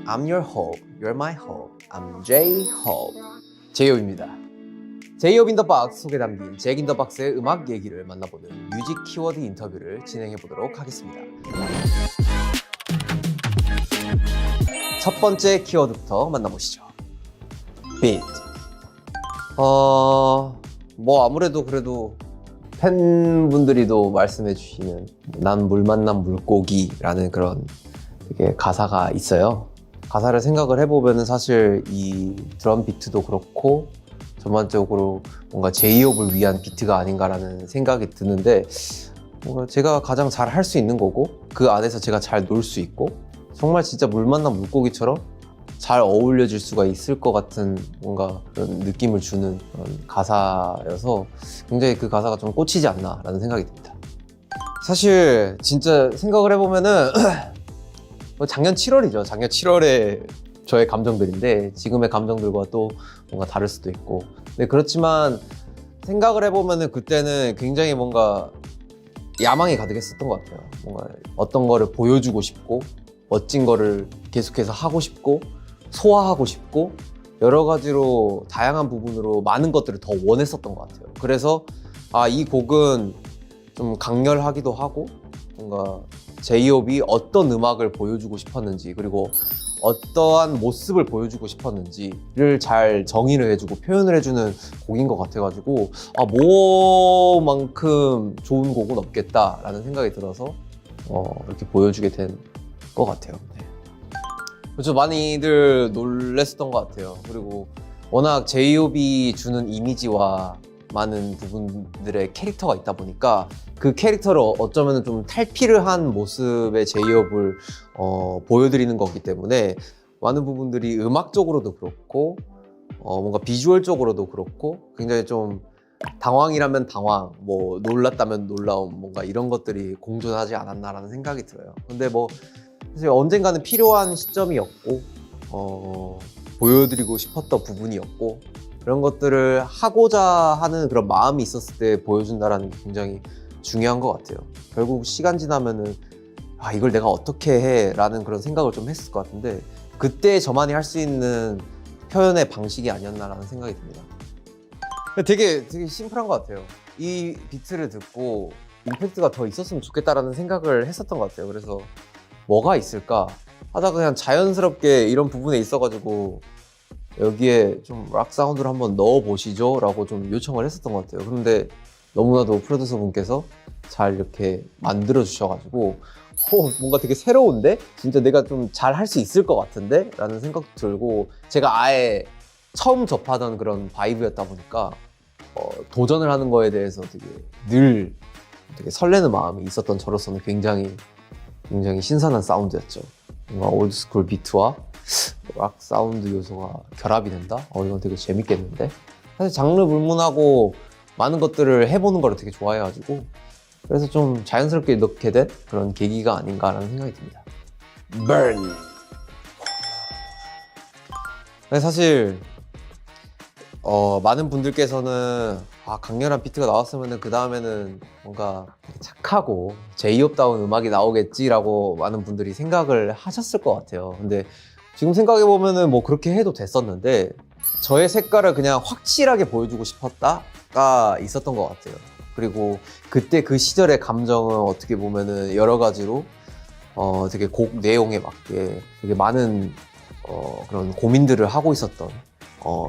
I'm your hope, you're my hope. I'm J-Hope. 제이홉입니다. 제이홉 인 더 박스 속에 담긴 잭 인 더 박스의 음악 얘기를 만나보는 뮤직 키워드 인터뷰를 진행해 보도록 하겠습니다. 첫 번째 키워드부터 만나보시죠. 비트. 뭐 아무래도 그래도 팬분들이도 말씀해 주시는 난 물 만난 물고기라는 그런 되게 가사가 있어요. 가사를 생각을 해보면은 사실 이 드럼 비트도 그렇고 전반적으로 뭔가 제이홉을 위한 비트가 아닌가라는 생각이 드는데 뭔가 제가 가장 잘 할 수 있는 거고 그 안에서 제가 잘 놀 수 있고 정말 진짜 물 만난 물고기처럼 잘 어울려질 수가 있을 것 같은 뭔가 그런 느낌을 주는 그런 가사여서 굉장히 그 가사가 좀 꽂히지 않나 라는 생각이 듭니다. 사실 진짜 생각을 해보면은 작년 7월이죠. 작년 7월에 저의 감정들인데 지금의 감정들과 또 뭔가 다를 수도 있고 네, 그렇지만 생각을 해보면은 그때는 굉장히 뭔가 야망이 가득했었던 것 같아요. 뭔가 어떤 거를 보여주고 싶고 멋진 거를 계속해서 하고 싶고 소화하고 싶고 여러 가지로 다양한 부분으로 많은 것들을 더 원했었던 것 같아요. 그래서 이 곡은 좀 강렬하기도 하고 뭔가 제이홉이 어떤 음악을 보여주고 싶었는지 그리고 어떠한 모습을 보여주고 싶었는지를 잘 정의를 해주고 표현을 해주는 곡인 것 같아가지고 뭐만큼 좋은 곡은 없겠다라는 생각이 들어서 이렇게 보여주게 된 것 같아요. 네. 그렇죠. 많이들 놀랬었던 것 같아요. 그리고 워낙 제이홉이 주는 이미지와 많은 부분들의 캐릭터가 있다 보니까 그 캐릭터를 어쩌면 좀 탈피를 한 모습의 제이홉을 보여드리는 거기 때문에 많은 부분들이 음악적으로도 그렇고 뭔가 비주얼적으로도 그렇고 굉장히 좀 당황이라면 당황, 뭐 놀랐다면 놀라움 뭔가 이런 것들이 공존하지 않았나라는 생각이 들어요. 근데 뭐 사실 언젠가는 필요한 시점이었고 보여드리고 싶었던 부분이었고 그런 것들을 하고자 하는 그런 마음이 있었을 때 보여준다는 게 굉장히 중요한 것 같아요. 결국 시간 지나면은 이걸 내가 어떻게 해? 라는 그런 생각을 좀 했을 것 같은데 그때 저만이 할 수 있는 표현의 방식이 아니었나라는 생각이 듭니다. 되게 심플한 것 같아요. 이 비트를 듣고 임팩트가 더 있었으면 좋겠다라는 생각을 했었던 것 같아요. 그래서 뭐가 있을까 하다가 그냥 자연스럽게 이런 부분에 있어가지고 여기에 좀 락 사운드를 한번 넣어보시죠 라고 좀 요청을 했었던 것 같아요. 그런데 너무나도 프로듀서 분께서 잘 이렇게 만들어 주셔가지고 뭔가 되게 새로운데? 진짜 내가 좀 잘 할 수 있을 것 같은데? 라는 생각도 들고 제가 아예 처음 접하던 그런 바이브였다 보니까 도전을 하는 거에 대해서 되게 설레는 마음이 있었던 저로서는 굉장히 신선한 사운드였죠. 뭔가 올드스쿨 비트와 락 사운드 요소가 결합이 된다? 이건 되게 재밌겠는데? 사실 장르 불문하고 많은 것들을 해보는 걸 되게 좋아해가지고 그래서 좀 자연스럽게 넣게 된 그런 계기가 아닌가라는 생각이 듭니다. Burn! 사실 많은 분들께서는 강렬한 비트가 나왔으면 그 다음에는 뭔가 되게 착하고 제이홉다운 음악이 나오겠지라고 많은 분들이 생각을 하셨을 것 같아요. 근데 지금 생각해보면은 뭐 그렇게 해도 됐었는데 저의 색깔을 그냥 확실하게 보여주고 싶었다가 있었던 것 같아요. 그리고 그때 그 시절의 감정은 어떻게 보면은 여러 가지로 되게 곡 내용에 맞게 되게 많은 그런 고민들을 하고 있었던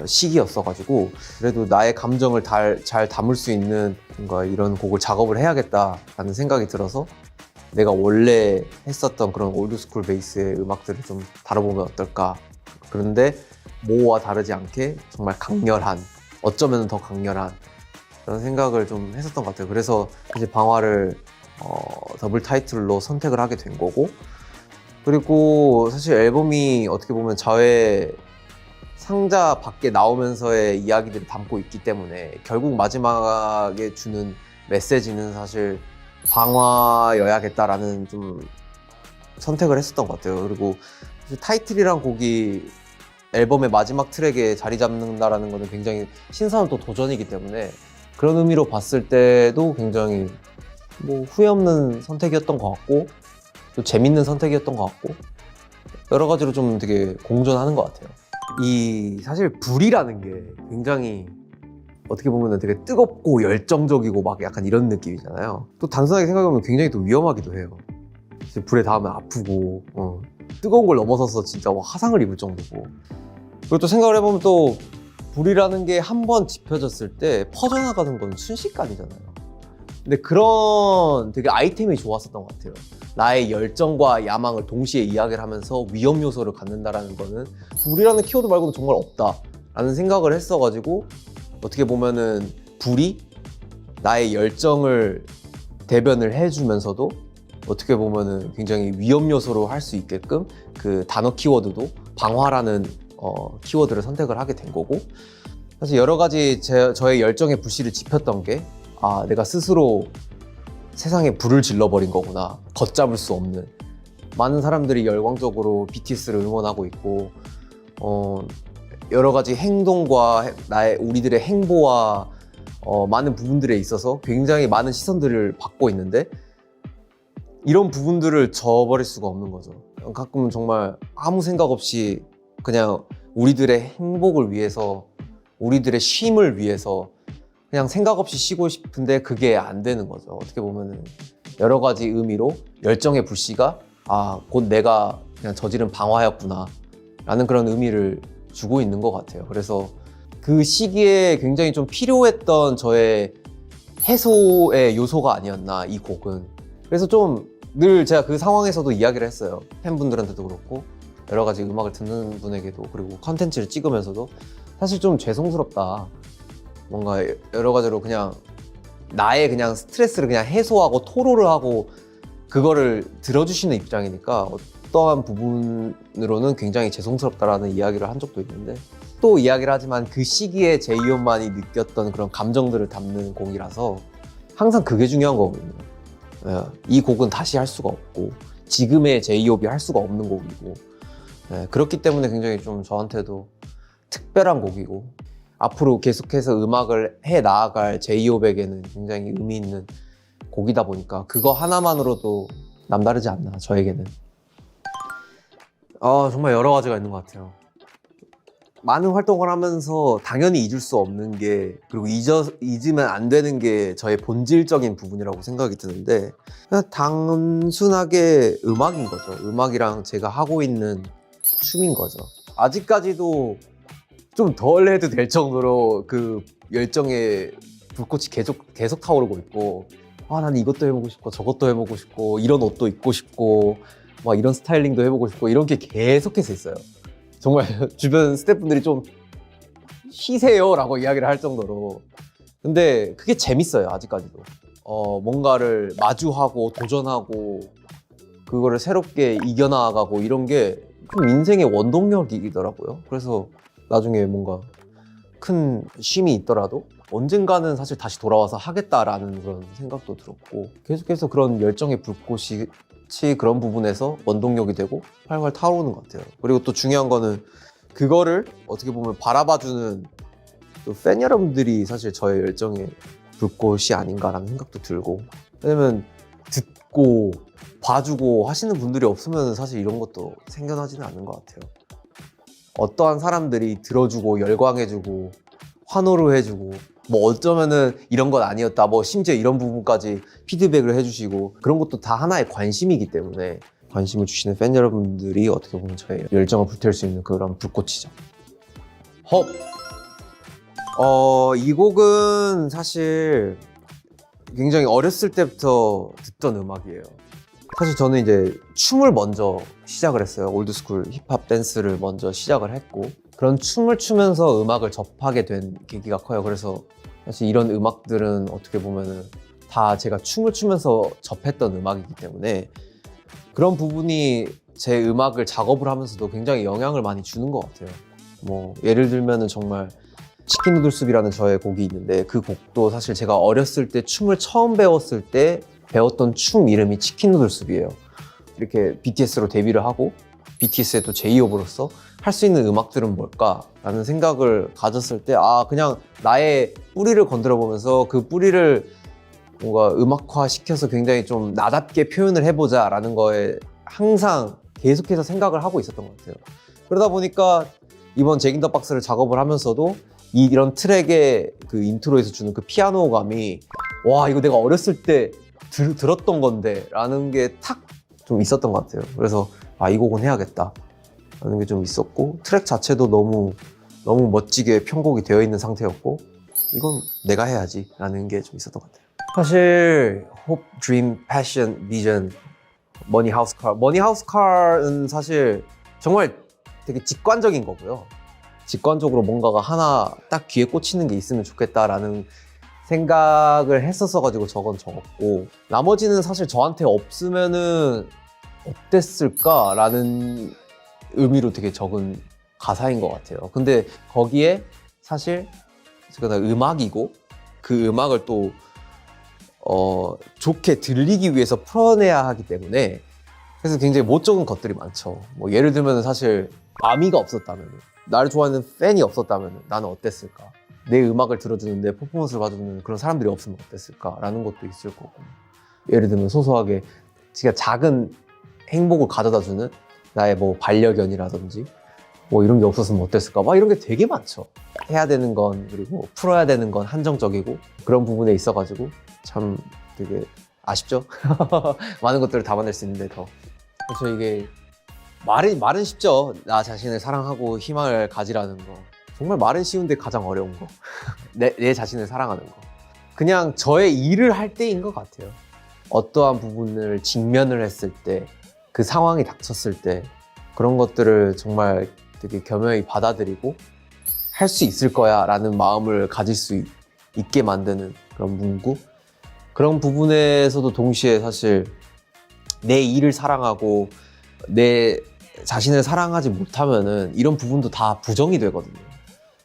시기였어가지고 그래도 나의 감정을 잘 담을 수 있는 뭔가 이런 곡을 작업을 해야겠다라는 생각이 들어서 내가 원래 했었던 그런 올드스쿨 베이스의 음악들을 좀 다뤄보면 어떨까. 그런데 모와 다르지 않게 정말 강렬한 어쩌면 더 강렬한 그런 생각을 좀 했었던 것 같아요. 그래서 사실 방화를 더블 타이틀로 선택을 하게 된 거고 그리고 사실 앨범이 어떻게 보면 저의 상자 밖에 나오면서의 이야기들을 담고 있기 때문에 결국 마지막에 주는 메시지는 사실 방화여야겠다라는 좀 선택을 했었던 것 같아요. 그리고 타이틀이란 곡이 앨범의 마지막 트랙에 자리 잡는다라는 것은 굉장히 신선한 또 도전이기 때문에 그런 의미로 봤을 때도 굉장히 뭐 후회 없는 선택이었던 것 같고 또 재밌는 선택이었던 것 같고 여러 가지로 좀 되게 공존하는 것 같아요. 이 사실 불이라는 게 굉장히 어떻게 보면 되게 뜨겁고 열정적이고 막 약간 이런 느낌이잖아요. 또 단순하게 생각하면 굉장히 또 위험하기도 해요. 불에 닿으면 아프고 뜨거운 걸 넘어서서 진짜 화상을 입을 정도고. 그리고 또 생각을 해보면 또 불이라는 게 한 번 지펴졌을 때 퍼져나가는 건 순식간이잖아요. 근데 그런 되게 아이템이 좋았었던 것 같아요. 나의 열정과 야망을 동시에 이야기를 하면서 위험 요소를 갖는다라는 거는 불이라는 키워드 말고는 정말 없다라는 생각을 했어가지고, 어떻게 보면은 불이 나의 열정을 대변을 해주면서도 어떻게 보면은 굉장히 위험 요소로 할 수 있게끔 그 단어 키워드도 방화라는 키워드를 선택을 하게 된 거고, 사실 여러 가지 저의 열정의 불씨를 지폈던 게, 아, 내가 스스로 세상에 불을 질러버린 거구나. 걷잡을 수 없는. 많은 사람들이 열광적으로 BTS를 응원하고 있고, 여러 가지 행동과 우리들의 행보와 많은 부분들에 있어서 굉장히 많은 시선들을 받고 있는데, 이런 부분들을 저버릴 수가 없는 거죠. 가끔은 정말 아무 생각 없이 그냥 우리들의 행복을 위해서, 우리들의 쉼을 위해서 그냥 생각 없이 쉬고 싶은데 그게 안 되는 거죠. 어떻게 보면은 여러 가지 의미로 열정의 불씨가 곧 내가 그냥 저지른 방화였구나 라는 그런 의미를 주고 있는 것 같아요. 그래서 그 시기에 굉장히 좀 필요했던 저의 해소의 요소가 아니었나, 이 곡은. 그래서 좀 늘 제가 그 상황에서도 이야기를 했어요. 팬분들한테도 그렇고 여러 가지 음악을 듣는 분에게도, 그리고 컨텐츠를 찍으면서도 사실 좀 죄송스럽다. 뭔가 여러 가지로 그냥 나의 그냥 스트레스를 그냥 해소하고 토로를 하고 그거를 들어주시는 입장이니까 어떠한 부분으로는 굉장히 죄송스럽다라는 이야기를 한 적도 있는데, 또 이야기를 하지만 그 시기에 제이홉만이 느꼈던 그런 감정들을 담는 곡이라서 항상 그게 중요한 거거든요. 이 곡은 다시 할 수가 없고 지금의 제이홉이 할 수가 없는 곡이고, 그렇기 때문에 굉장히 좀 저한테도 특별한 곡이고, 앞으로 계속해서 음악을 해 나아갈 제이홉에게는 굉장히 의미 있는 곡이다 보니까 그거 하나만으로도 남다르지 않나, 저에게는. 정말 여러 가지가 있는 것 같아요. 많은 활동을 하면서 당연히 잊을 수 없는 게, 그리고 잊으면 안 되는 게 저의 본질적인 부분이라고 생각이 드는데, 그냥 단순하게 음악인 거죠. 음악이랑 제가 하고 있는 춤인 거죠. 아직까지도 좀 덜 해도 될 정도로 그 열정의 불꽃이 계속 타오르고 있고, 난 이것도 해보고 싶고 저것도 해보고 싶고 이런 옷도 입고 싶고 막 이런 스타일링도 해보고 싶고 이런 게 계속해서 있어요. 정말 주변 스태프분들이 좀 쉬세요 라고 이야기를 할 정도로. 근데 그게 재밌어요, 아직까지도. 뭔가를 마주하고 도전하고 그거를 새롭게 이겨나가고 이런 게 좀 인생의 원동력이더라고요. 그래서 나중에 뭔가 큰 쉼이 있더라도 언젠가는 사실 다시 돌아와서 하겠다라는 그런 생각도 들었고, 계속해서 그런 열정의 불꽃이 그런 부분에서 원동력이 되고 활활 타오르는 것 같아요. 그리고 또 중요한 거는 그거를 어떻게 보면 바라봐주는 또 팬 여러분들이 사실 저의 열정의 불꽃이 아닌가라는 생각도 들고, 왜냐면 듣고 봐주고 하시는 분들이 없으면 사실 이런 것도 생겨나지는 않는 것 같아요. 어떠한 사람들이 들어주고 열광해주고 환호를 해주고, 뭐 어쩌면은 이런 건 아니었다, 뭐 심지어 이런 부분까지 피드백을 해주시고, 그런 것도 다 하나의 관심이기 때문에 관심을 주시는 팬 여러분들이 어떻게 보면 저의 열정을 불태울 수 있는 그런 불꽃이죠. 헙! 이 곡은 사실 굉장히 어렸을 때부터 듣던 음악이에요. 사실 저는 이제 춤을 먼저 시작을 했어요. 올드스쿨 힙합 댄스를 먼저 시작을 했고, 그런 춤을 추면서 음악을 접하게 된 계기가 커요. 그래서 사실 이런 음악들은 어떻게 보면은 다 제가 춤을 추면서 접했던 음악이기 때문에 그런 부분이 제 음악을 작업을 하면서도 굉장히 영향을 많이 주는 것 같아요. 뭐 예를 들면은 정말 치킨 누들 숲이라는 저의 곡이 있는데, 그 곡도 사실 제가 어렸을 때 춤을 처음 배웠을 때 배웠던 춤 이름이 치킨 누들 숲이에요. 이렇게 BTS로 데뷔를 하고 BTS의 또 제이홉으로서 할 수 있는 음악들은 뭘까라는 생각을 가졌을 때, 그냥 나의 뿌리를 건드려 보면서 그 뿌리를 뭔가 음악화 시켜서 굉장히 좀 나답게 표현을 해보자 라는 거에 항상 계속해서 생각을 하고 있었던 것 같아요. 그러다 보니까 이번 잭 인 더 박스를 작업을 하면서도 이런 트랙의 그 인트로에서 주는 그 피아노감이 와 이거 내가 어렸을 때 들었던 건데 라는 게 탁 좀 있었던 것 같아요. 그래서 아 이 곡은 해야겠다 라는 게 좀 있었고 트랙 자체도 너무 멋지게 편곡이 되어 있는 상태였고 이건 내가 해야지 라는 게 좀 있었던 것 같아요. 사실 Hope, Dream, Passion, Vision, Money, House, Car Money, House, Car은 사실 정말 되게 직관적인 거고요. 직관적으로 뭔가가 하나 딱 귀에 꽂히는 게 있으면 좋겠다라는 생각을 했었어가지고 적었고 나머지는 사실 저한테 없으면은 어땠을까라는 의미로 되게 적은 가사인 것 같아요. 근데 거기에 사실 제가 음악이고 그 음악을 또 좋게 들리기 위해서 풀어내야 하기 때문에 그래서 굉장히 못 적은 것들이 많죠. 뭐 예를 들면 사실 아미가 없었다면 나를 좋아하는 팬이 없었다면 나는 어땠을까? 내 음악을 들어주는 내 퍼포먼스를 봐주는 그런 사람들이 없으면 어땠을까라는 것도 있을 거고 예를 들면 소소하게 진짜 작은 행복을 가져다주는 나의 뭐 반려견이라든지 뭐 이런 게 없었으면 어땠을까 막 이런 게 되게 많죠. 해야 되는 건 그리고 풀어야 되는 건 한정적이고 그런 부분에 있어가지고 참 되게 아쉽죠. 많은 것들을 담아낼 수 있는데 더 그래서 이게 말은 쉽죠. 나 자신을 사랑하고 희망을 가지라는 거 정말 말은 쉬운데 가장 어려운 거 내 자신을 사랑하는 거 그냥 저의 일을 할 때인 것 같아요. 어떠한 부분을 직면을 했을 때 그 상황이 닥쳤을 때 그런 것들을 정말 되게 겸허히 받아들이고 할 수 있을 거야 라는 마음을 가질 수 있게 만드는 그런 문구 그런 부분에서도 동시에 사실 내 일을 사랑하고 내 자신을 사랑하지 못하면은 이런 부분도 다 부정이 되거든요.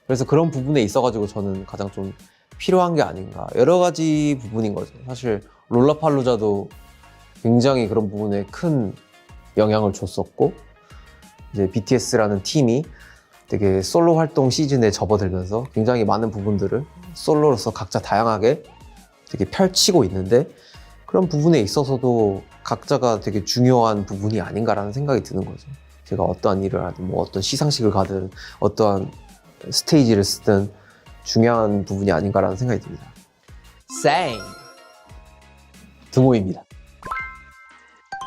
그래서 그런 부분에 있어가지고 저는 가장 좀 필요한 게 아닌가 여러 가지 부분인 거죠. 사실 롤라팔루자도 굉장히 그런 부분에 큰 영향을 줬었고 이제 BTS라는 팀이 되게 솔로 활동 시즌에 접어들면서 굉장히 많은 부분들을 솔로로서 각자 다양하게 되게 펼치고 있는데 그런 부분에 있어서도 각자가 되게 중요한 부분이 아닌가라는 생각이 드는 거죠. 제가 어떠한 일을 하든 뭐 어떤 시상식을 가든 어떠한 스테이지를 쓰든 중요한 부분이 아닌가라는 생각이 듭니다. 쌩! 등호입니다.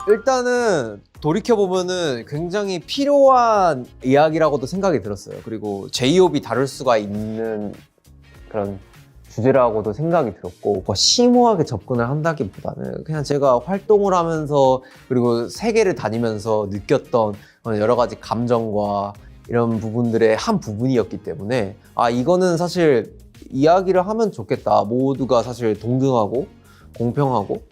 일단은 돌이켜보면은 굉장히 필요한 이야기라고도 생각이 들었어요. 그리고 제이홉이 다룰 수가 있는 그런 주제라고도 생각이 들었고 심오하게 접근을 한다기보다는 그냥 제가 활동을 하면서 그리고 세계를 다니면서 느꼈던 여러 가지 감정과 이런 부분들의 한 부분이었기 때문에 아 이거는 사실 이야기를 하면 좋겠다. 모두가 사실 동등하고 공평하고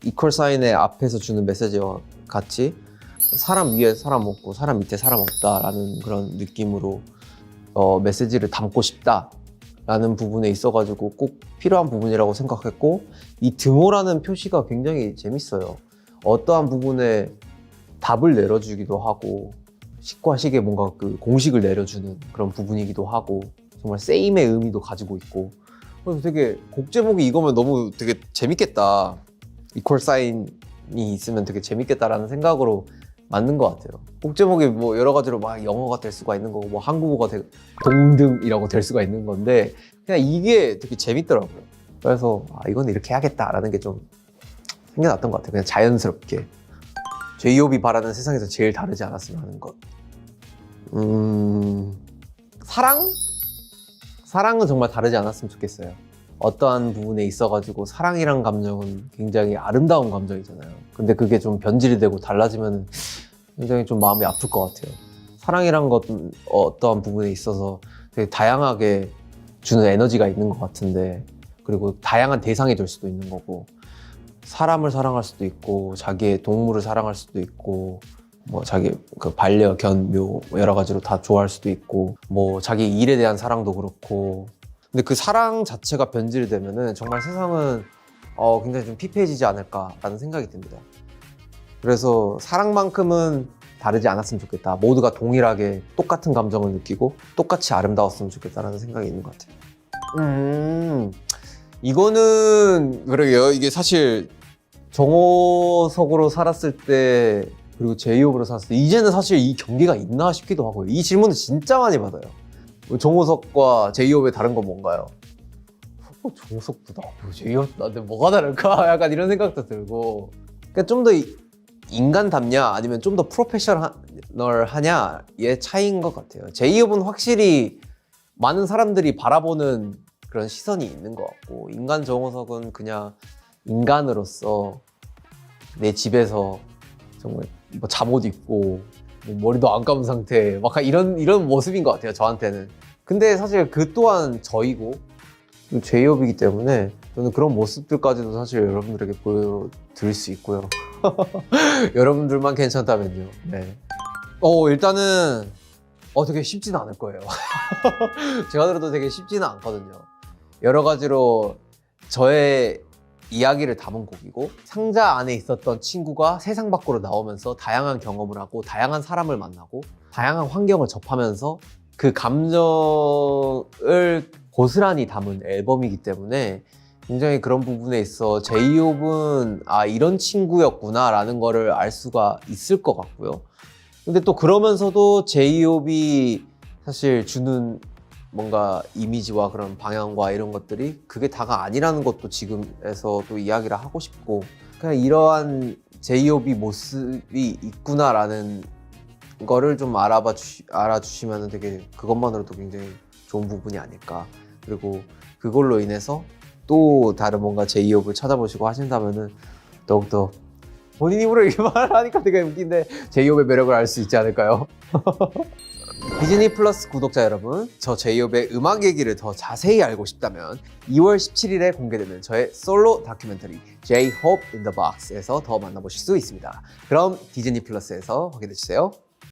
이퀄 사인의 앞에서 주는 메시지와 같이 사람 위에 사람 없고 사람 밑에 사람 없다라는 그런 느낌으로 메시지를 담고 싶다라는 부분에 있어가지고 꼭 필요한 부분이라고 생각했고 이 등호라는 표시가 굉장히 재밌어요. 어떠한 부분에 답을 내려주기도 하고 식과 식의 뭔가 그 공식을 내려주는 그런 부분이기도 하고 정말 세임의 의미도 가지고 있고 그래서 되게 곡 제목이 이거면 너무 되게 재밌겠다. 이퀄 사인이 있으면 되게 재밌겠다라는 생각으로 만든 것 같아요. 곡 제목이 뭐 여러 가지로 막 영어가 될 수가 있는 거고 뭐 한국어가 동등이라고 될 수가 있는 건데 그냥 이게 되게 재밌더라고요. 그래서 아 이건 이렇게 해야겠다라는 게 좀 생겨났던 것 같아요. 그냥 자연스럽게 제이홉이 바라는 세상에서 제일 다르지 않았으면 하는 것. 사랑? 사랑은 정말 다르지 않았으면 좋겠어요. 어떠한 부분에 있어가지고 사랑이란 감정은 굉장히 아름다운 감정이잖아요. 근데 그게 좀 변질이 되고 달라지면 굉장히 좀 마음이 아플 것 같아요. 사랑이란 것은 어떠한 부분에 있어서 되게 다양하게 주는 에너지가 있는 것 같은데 그리고 다양한 대상이 될 수도 있는 거고 사람을 사랑할 수도 있고 자기의 동물을 사랑할 수도 있고 뭐 자기 그 반려견 묘 여러 가지로 다 좋아할 수도 있고 뭐 자기 일에 대한 사랑도 그렇고 근데 그 사랑 자체가 변질이 되면은 정말 세상은 굉장히 좀 피폐해지지 않을까라는 생각이 듭니다. 그래서 사랑만큼은 다르지 않았으면 좋겠다. 모두가 동일하게 똑같은 감정을 느끼고 똑같이 아름다웠으면 좋겠다라는 생각이 있는 것 같아요. 이거는 그러게요. 이게 사실 정호석으로 살았을 때 그리고 제이홉으로 살았을 때 이제는 사실 이 경계가 있나 싶기도 하고요. 이 질문을 진짜 많이 받아요. 정우석과 제이홉의 다른 건 뭔가요? 정우석도 나고 제이홉도 나한테 뭐가 다를까? 약간 이런 생각도 들고, 그러니까 좀 더 인간답냐 아니면 좀 더 프로페셔널하냐의 차이인 것 같아요. 제이홉은 확실히 많은 사람들이 바라보는 그런 시선이 있는 것 같고, 인간 정우석은 그냥 인간으로서 내 집에서 정말 뭐 잠옷 입고 뭐 머리도 안 감은 상태 막 이런 모습인 것 같아요, 저한테는. 근데 사실 그 또한 저이고 제이홉이기 때문에 저는 그런 모습들까지도 사실 여러분들에게 보여드릴 수 있고요. 여러분들만 괜찮다면요. 네. 일단은 되게 쉽지는 않을 거예요. 제가 들어도 되게 쉽지는 않거든요. 여러 가지로 저의 이야기를 담은 곡이고, 상자 안에 있었던 친구가 세상 밖으로 나오면서 다양한 경험을 하고 다양한 사람을 만나고 다양한 환경을 접하면서 그 감정을 고스란히 담은 앨범이기 때문에 굉장히 그런 부분에 있어 제이홉은 이런 친구였구나 라는 거를 알 수가 있을 것 같고요. 근데 또 그러면서도 제이홉이 사실 주는 뭔가 이미지와 그런 방향과 이런 것들이 그게 다가 아니라는 것도 지금에서 또 이야기를 하고 싶고, 그냥 이러한 제이홉이 모습이 있구나라는 거를 좀 알아주시면 되게 그것만으로도 굉장히 좋은 부분이 아닐까. 그리고 그걸로 인해서 또 다른 뭔가 제이홉을 찾아보시고 하신다면은 더욱더 본인 입으로 이렇게 말하니까 되게 웃긴데 제이홉의 매력을 알 수 있지 않을까요? 디즈니 플러스 구독자 여러분, 저 제이홉의 음악 얘기를 더 자세히 알고 싶다면 2월 17일에 공개되는 저의 솔로 다큐멘터리 J-Hope in the Box에서 더 만나보실 수 있습니다. 그럼 디즈니 플러스에서 확인해주세요.